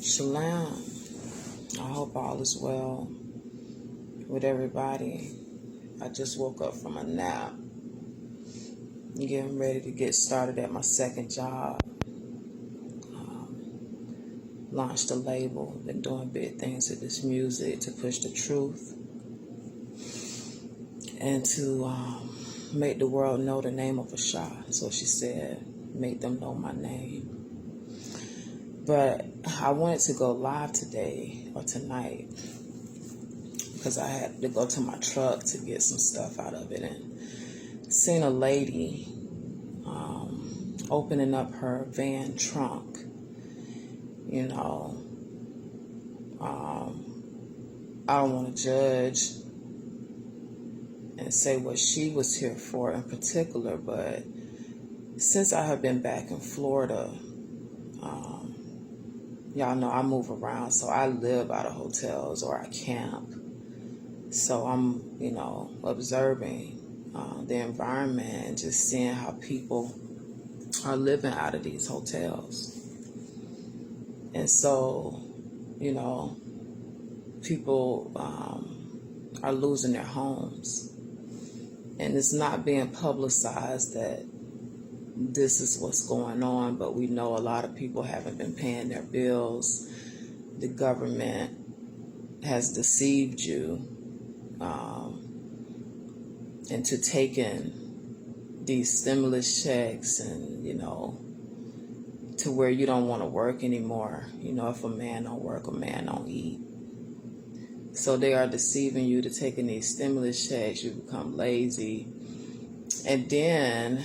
Shalom. I hope all is well with everybody. I just woke up from a nap. Getting ready to get started at my second job. Launched a label. Been doing big things with this music to push the truth and to make the world know the name of Ashah. So she said, make them know my name. But I wanted to go live today or tonight because I had to go to my truck to get some stuff out of it, and seen a lady opening up her van trunk. You know, I don't want to judge and say what she was here for in particular, but since I have been back in Florida, y'all know I move around, so I live out of hotels or I camp. So I'm, observing the environment and just seeing how people are living out of these hotels. And so, people are losing their homes. And it's not being publicized that this is what's going on, but we know a lot of people haven't been paying their bills. The government has deceived you into taking these stimulus checks and, to where you don't want to work anymore. If a man don't work, a man don't eat. So they are deceiving you to taking these stimulus checks. You become lazy. And then,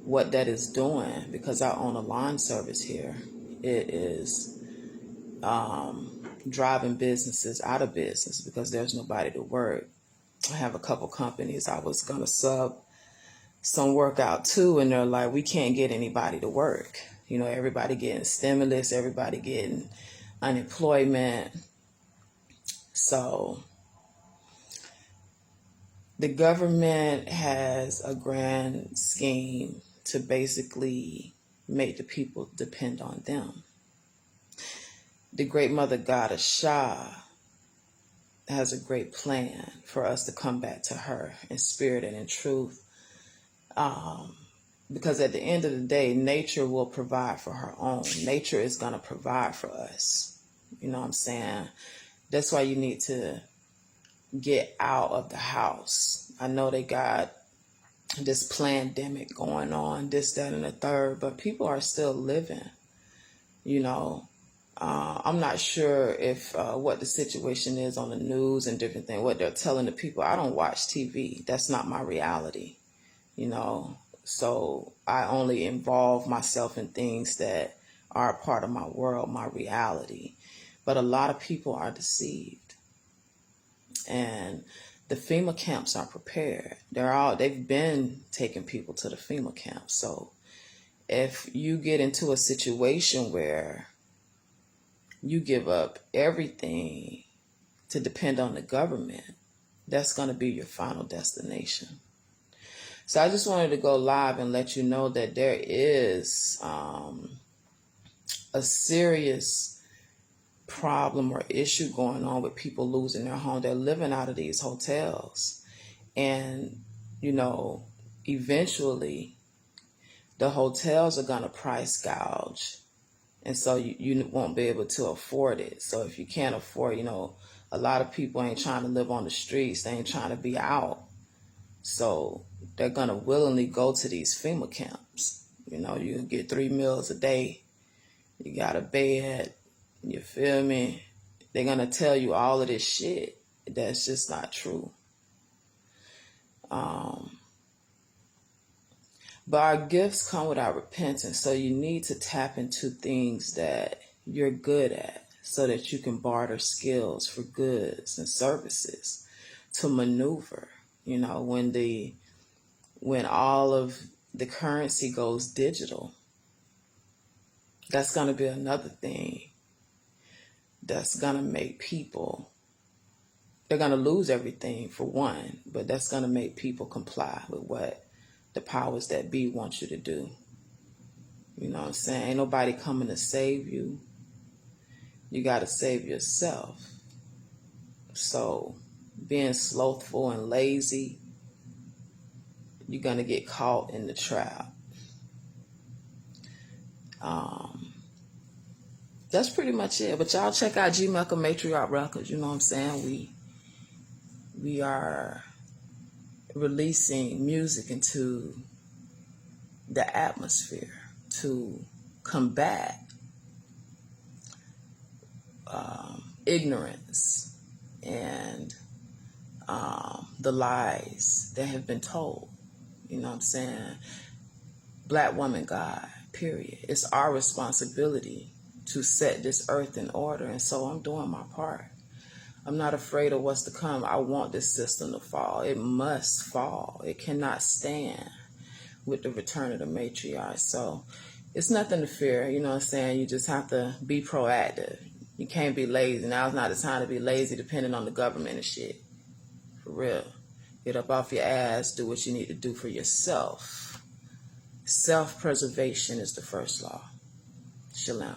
what that is doing, because I own a lawn service here, it is driving businesses out of business because there's nobody to work. I have a couple companies I was going to sub some work out to, and they're like, we can't get anybody to work. Everybody getting stimulus, everybody getting unemployment. So the government has a grand scheme to basically make the people depend on them. The great mother goddess Shah has a great plan for us to come back to her in spirit and in truth. Because at the end of the day, nature will provide for her own. Nature is going to provide for us. You know what I'm saying? That's why you need to get out of the house. I know they got this pandemic going on, this, that, and the third, but people are still living. I'm not sure if what the situation is on the news and different things, what they're telling the people. I don't watch TV. That's not my reality, So I only involve myself in things that are a part of my world, my reality. But a lot of people are deceived. And the FEMA camps are prepared. They've been taking people to the FEMA camps. So if you get into a situation where you give up everything to depend on the government, that's going to be your final destination. So I just wanted to go live and let you know that there is a serious problem or issue going on with people losing their home. They're living out of these hotels. And, eventually the hotels are going to price gouge. And so you won't be able to afford it. So if you can't afford, a lot of people ain't trying to live on the streets. They ain't trying to be out. So they're going to willingly go to these FEMA camps. You get 3 meals a day. You got a bed. You feel me? They're going to tell you all of this shit. That's just not true. But our gifts come without repentance. So you need to tap into things that you're good at so that you can barter skills for goods and services to maneuver. When all of the currency goes digital, that's going to be another thing that's going to make people, they're going to lose everything for one, but that's going to make people comply with what the powers that be want you to do. You know what I'm saying? Ain't nobody coming to save you. You got to save yourself. So being slothful and lazy, you're going to get caught in the trap. That's pretty much it. But y'all check out G Mecca Matriarch Records. You know what I'm saying? We are releasing music into the atmosphere to combat ignorance and the lies that have been told. You know what I'm saying? Black woman God, period. It's our responsibility to set this earth in order, and so I'm doing my part. I'm not afraid of what's to come. I want this system to fall. It must fall. It cannot stand with the return of the matriarch. So it's nothing to fear. You know what I'm saying? You just have to be proactive. You can't be lazy. Now's not the time to be lazy depending on the government and shit. For real. Get up off your ass. Do what you need to do for yourself. Self-preservation is the first law. Shalom.